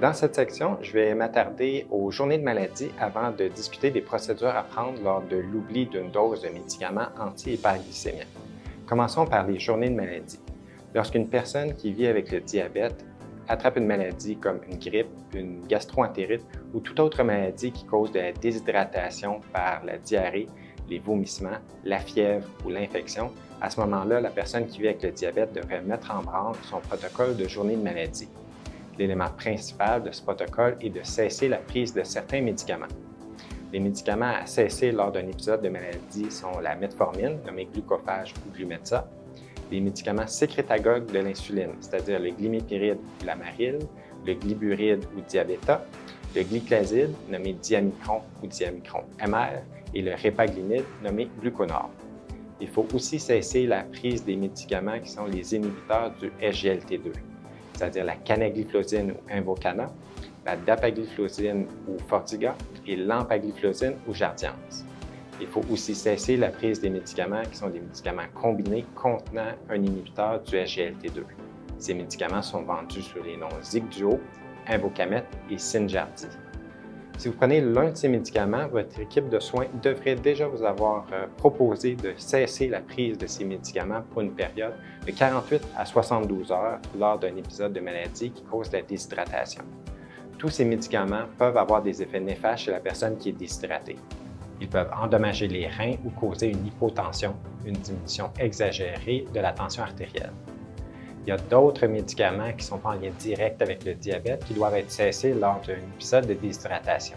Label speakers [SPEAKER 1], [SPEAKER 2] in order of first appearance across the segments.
[SPEAKER 1] Dans cette section, je vais m'attarder aux journées de maladie avant de discuter des procédures à prendre lors de l'oubli d'une dose de médicaments anti-hyperglycémiens. Commençons par les journées de maladie. Lorsqu'une personne qui vit avec le diabète attrape une maladie comme une grippe, une gastro-entérite ou toute autre maladie qui cause de la déshydratation par la diarrhée, les vomissements, la fièvre ou l'infection, à ce moment-là, la personne qui vit avec le diabète devrait mettre en branle son protocole de journée de maladie. L'élément principal de ce protocole est de cesser la prise de certains médicaments. Les médicaments à cesser lors d'un épisode de maladie sont la metformine, nommée glucophage ou Glumetza, les médicaments sécrétagogues de l'insuline, c'est-à-dire le glimépiride ou l'amaryl, le gliburide ou Diabeta, le glyclaside, nommé Diamicron ou Diamicron MR, et le répaglinide, nommé Gluconor. Il faut aussi cesser la prise des médicaments qui sont les inhibiteurs du SGLT2, c'est-à-dire la canagliflozine ou Invokana, la dapagliflozine ou Forxiga et l'empagliflozine ou Jardiance. Il faut aussi cesser la prise des médicaments qui sont des médicaments combinés contenant un inhibiteur du SGLT2. Ces médicaments sont vendus sous les noms Zygduo, Invocamet et Synjardy. Si vous prenez l'un de ces médicaments, votre équipe de soins devrait déjà vous avoir proposé de cesser la prise de ces médicaments pour une période de 48 à 72 heures lors d'un épisode de maladie qui cause la déshydratation. Tous ces médicaments peuvent avoir des effets néfastes chez la personne qui est déshydratée. Ils peuvent endommager les reins ou causer une hypotension, une diminution exagérée de la tension artérielle. Il y a d'autres médicaments qui ne sont pas en lien direct avec le diabète qui doivent être cessés lors d'un épisode de déshydratation.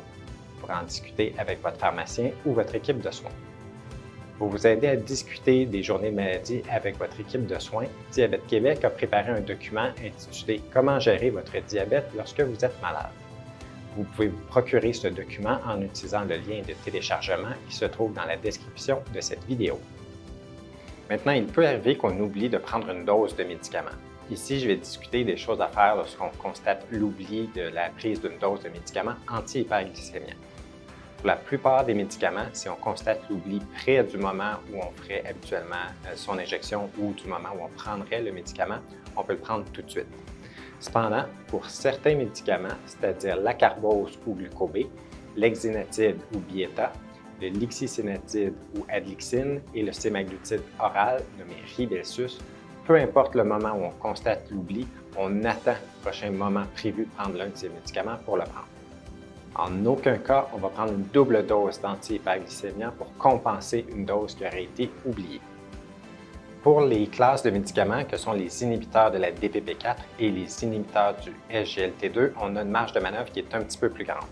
[SPEAKER 1] Pour en discuter avec votre pharmacien ou votre équipe de soins. Pour vous aider à discuter des journées de maladie avec votre équipe de soins, Diabète Québec a préparé un document intitulé « Comment gérer votre diabète lorsque vous êtes malade ». Vous pouvez vous procurer ce document en utilisant le lien de téléchargement qui se trouve dans la description de cette vidéo. Maintenant, il peut arriver qu'on oublie de prendre une dose de médicament. Ici, je vais discuter des choses à faire lorsqu'on constate l'oubli de la prise d'une dose de médicaments anti-hyperglycémiens. Pour la plupart des médicaments, si on constate l'oubli près du moment où on ferait habituellement son injection ou du moment où on prendrait le médicament, on peut le prendre tout de suite. Cependant, pour certains médicaments, c'est-à-dire l'acarbose ou glucobé, l'exenatide ou Byetta, le lixisénatide ou Adlixine et le sémaglutide oral, nommé Rybelsus, peu importe le moment où on constate l'oubli, on attend le prochain moment prévu de prendre l'un de ces médicaments pour le prendre. En aucun cas, on va prendre une double dose d'anti-hyperglycémiens pour compenser une dose qui aurait été oubliée. Pour les classes de médicaments que sont les inhibiteurs de la DPP4 et les inhibiteurs du SGLT2, on a une marge de manœuvre qui est un petit peu plus grande.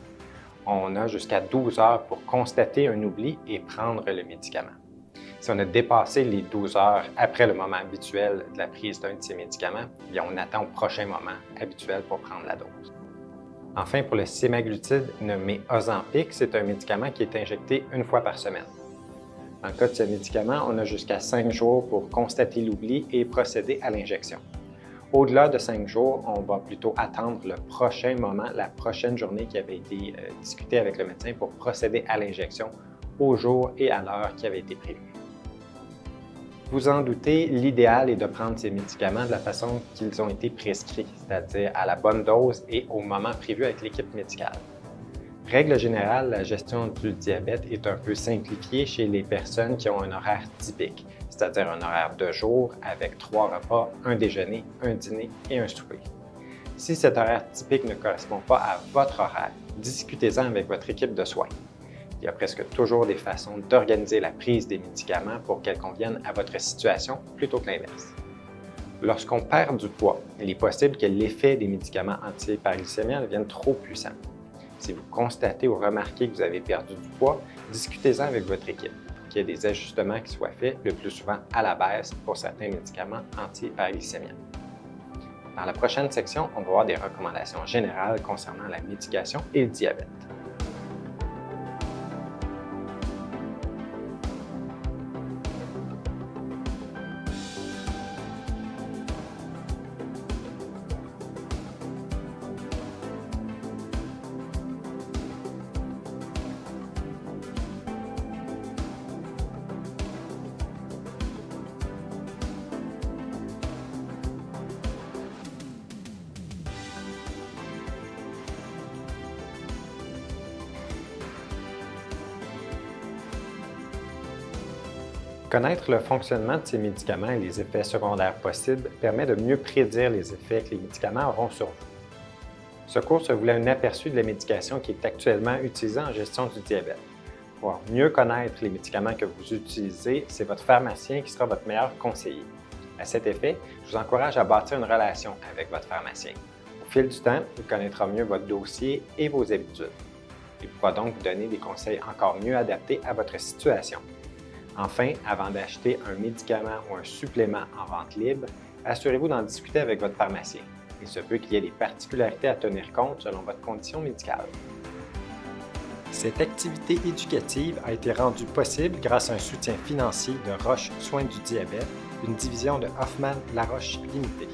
[SPEAKER 1] On a jusqu'à 12 heures pour constater un oubli et prendre le médicament. Si on a dépassé les 12 heures après le moment habituel de la prise d'un de ces médicaments, bien on attend au prochain moment habituel pour prendre la dose. Enfin, pour le sémaglutide nommé Ozempic, c'est un médicament qui est injecté une fois par semaine. Dans le cas de ce médicament, on a jusqu'à 5 jours pour constater l'oubli et procéder à l'injection. Au-delà de 5 jours, on va plutôt attendre le prochain moment, la prochaine journée qui avait été discutée avec le médecin pour procéder à l'injection au jour et à l'heure qui avait été prévue. Vous en doutez, l'idéal est de prendre ces médicaments de la façon qu'ils ont été prescrits, c'est-à-dire à la bonne dose et au moment prévu avec l'équipe médicale. Règle générale, la gestion du diabète est un peu simplifiée chez les personnes qui ont un horaire typique, c'est-à-dire un horaire de jour avec 3 repas, un déjeuner, un dîner et un souper. Si cet horaire typique ne correspond pas à votre horaire, discutez-en avec votre équipe de soins. Il y a presque toujours des façons d'organiser la prise des médicaments pour qu'elles conviennent à votre situation plutôt que l'inverse. Lorsqu'on perd du poids, il est possible que l'effet des médicaments anti-hyperglycémiens devienne trop puissant. Si vous constatez ou remarquez que vous avez perdu du poids, discutez-en avec votre équipe pour qu'il y ait des ajustements qui soient faits le plus souvent à la baisse pour certains médicaments anti-hyperglycémiens. Dans la prochaine section, on va voir des recommandations générales concernant la médication et le diabète. Connaître le fonctionnement de ces médicaments et les effets secondaires possibles permet de mieux prédire les effets que les médicaments auront sur vous. Ce cours se voulait un aperçu de la médication qui est actuellement utilisée en gestion du diabète. Pour mieux connaître les médicaments que vous utilisez, c'est votre pharmacien qui sera votre meilleur conseiller. À cet effet, je vous encourage à bâtir une relation avec votre pharmacien. Au fil du temps, il connaîtra mieux votre dossier et vos habitudes. Il pourra donc vous donner des conseils encore mieux adaptés à votre situation. Enfin, avant d'acheter un médicament ou un supplément en vente libre, assurez-vous d'en discuter avec votre pharmacien. Il se peut qu'il y ait des particularités à tenir compte selon votre condition médicale. Cette activité éducative a été rendue possible grâce à un soutien financier de Roche Soins du diabète, une division de Hoffmann-La Roche Limitée.